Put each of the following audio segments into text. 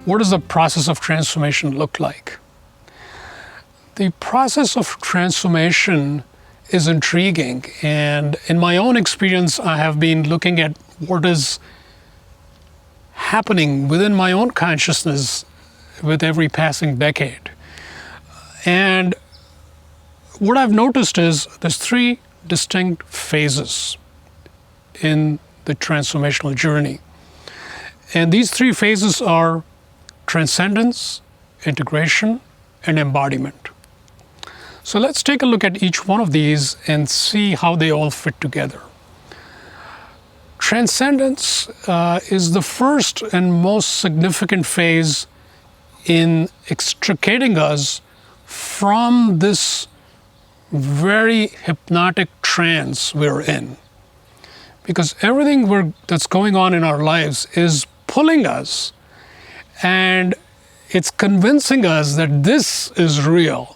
what does the process of transformation look like? The process of transformation is intriguing, and in my own experience, I have been looking at what is happening within my own consciousness with every passing decade. And what I've noticed is there's three distinct phases in the transformational journey. And these three phases are transcendence, integration, and embodiment. So let's take a look at each one of these and see how they all fit together. Transcendence is the first and most significant phase in extricating us from this very hypnotic trance we're in. Because everything that's going on in our lives is pulling us, and it's convincing us that this is real.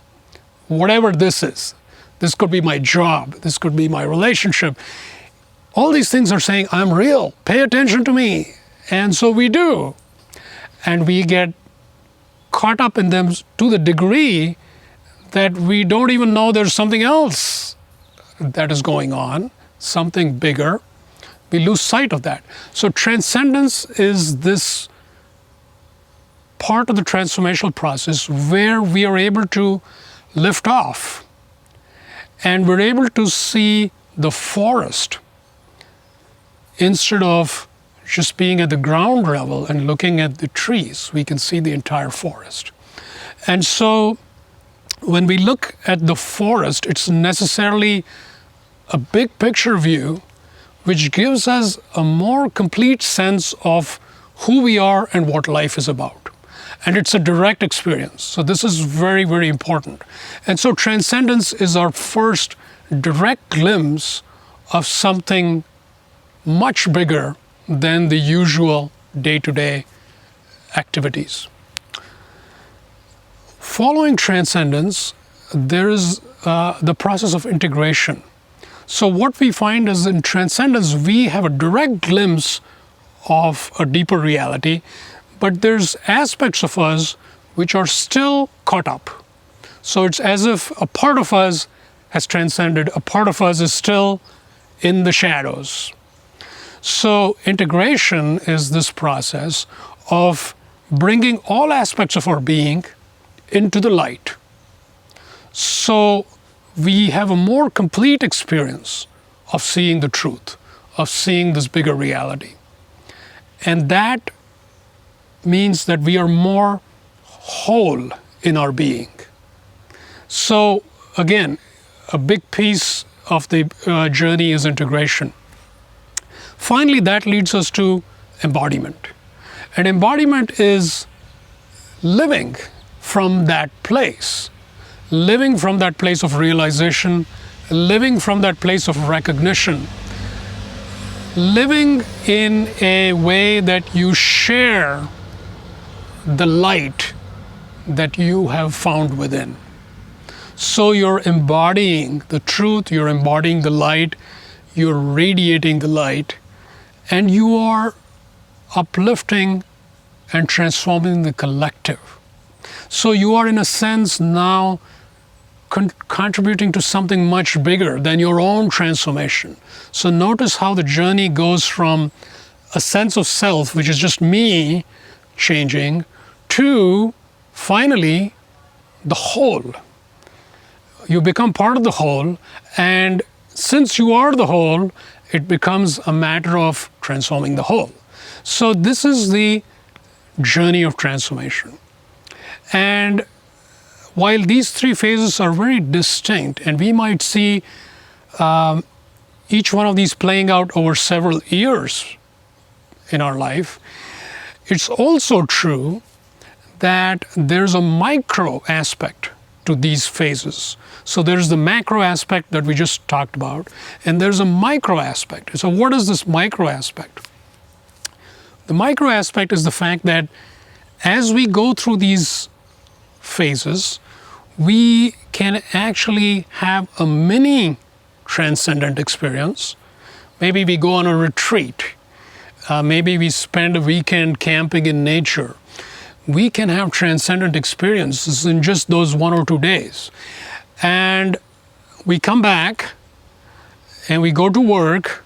Whatever this is. This could be my job. This could be my relationship. All these things are saying, I'm real. Pay attention to me. And so we do. And we get caught up in them to the degree that we don't even know there's something else that is going on, something bigger. We lose sight of that. So transcendence is this part of the transformational process where we are able to lift off, and we're able to see the forest instead of just being at the ground level and looking at the trees. We can see the entire forest. And so when we look at the forest, it's necessarily a big picture view which gives us a more complete sense of who we are and what life is about. And it's a direct experience. So this is very, very important. And so transcendence is our first direct glimpse of something much bigger than the usual day-to-day activities. Following transcendence, there is the process of integration. So what we find is in transcendence, we have a direct glimpse of a deeper reality, but there's aspects of us which are still caught up. So it's as if a part of us has transcended, a part of us is still in the shadows. So integration is this process of bringing all aspects of our being into the light. So we have a more complete experience of seeing the truth, of seeing this bigger reality. And that means that we are more whole in our being. So again, a big piece of the journey is integration. Finally, that leads us to embodiment. And embodiment is living from that place, living from that place of realization, living from that place of recognition, living in a way that you share the light that you have found within. So you're embodying the truth, you're embodying the light, you're radiating the light, and you are uplifting and transforming the collective. So you are in a sense now contributing to something much bigger than your own transformation. So notice how the journey goes from a sense of self, which is just me changing, to finally the whole. You become part of the whole, and since you are the whole, it becomes a matter of transforming the whole. So this is the journey of transformation. And while these three phases are very distinct, and we might see each one of these playing out over several years in our life, it's also true that there's a micro aspect to these phases. So there's the macro aspect that we just talked about, and there's a micro aspect. So what is this micro aspect? The micro aspect is the fact that as we go through these phases, we can actually have a mini transcendent experience. Maybe we go on a retreat. Maybe we spend a weekend camping in nature. we can have transcendent experiences in just those 1 or 2 days. And we come back and we go to work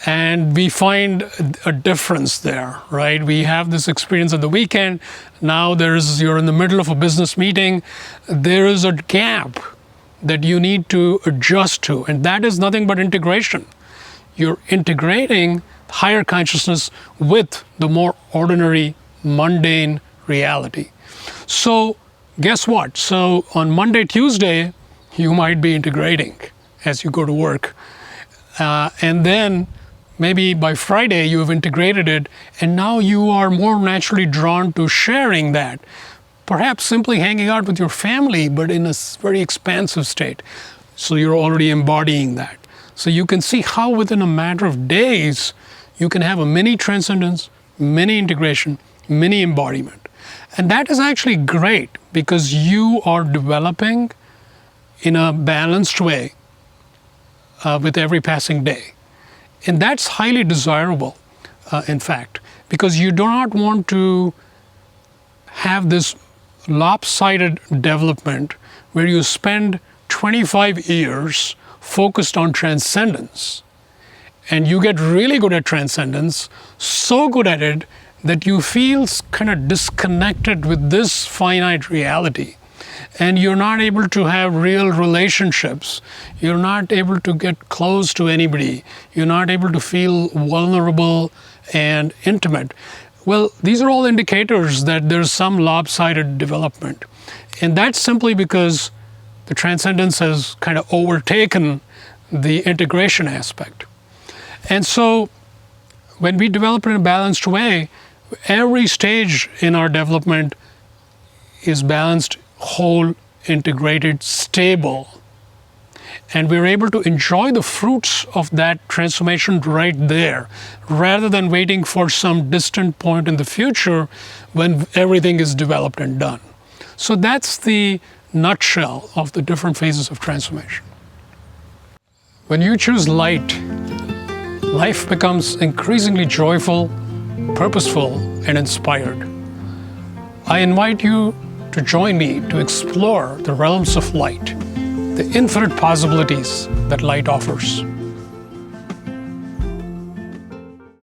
and we find a difference there, right? We have this experience at the weekend. Now you're in the middle of a business meeting. There is a gap that you need to adjust to, and that is nothing but integration. You're integrating higher consciousness with the more ordinary, mundane reality. So guess what? So on Monday, Tuesday, you might be integrating as you go to work. And then maybe by Friday you have integrated it, and now you are more naturally drawn to sharing that. Perhaps simply hanging out with your family, but in a very expansive state. So you're already embodying that. So you can see how within a matter of days, you can have a mini transcendence, mini integration, mini embodiment. And that is actually great because you are developing in a balanced way with every passing day. And that's highly desirable, in fact, because you do not want to have this lopsided development where you spend 25 years focused on transcendence and you get really good at transcendence, so good at it that you feel kind of disconnected with this finite reality. And you're not able to have real relationships. You're not able to get close to anybody. You're not able to feel vulnerable and intimate. Well, these are all indicators that there's some lopsided development. And that's simply because the transcendence has kind of overtaken the integration aspect. And so when we develop in a balanced way, every stage in our development is balanced, whole, integrated, stable. And we're able to enjoy the fruits of that transformation right there, rather than waiting for some distant point in the future when everything is developed and done. So that's the nutshell of the different phases of transformation. When you choose light, life becomes increasingly joyful, purposeful, and inspired. I invite you to join me to explore the realms of light, the infinite possibilities that light offers.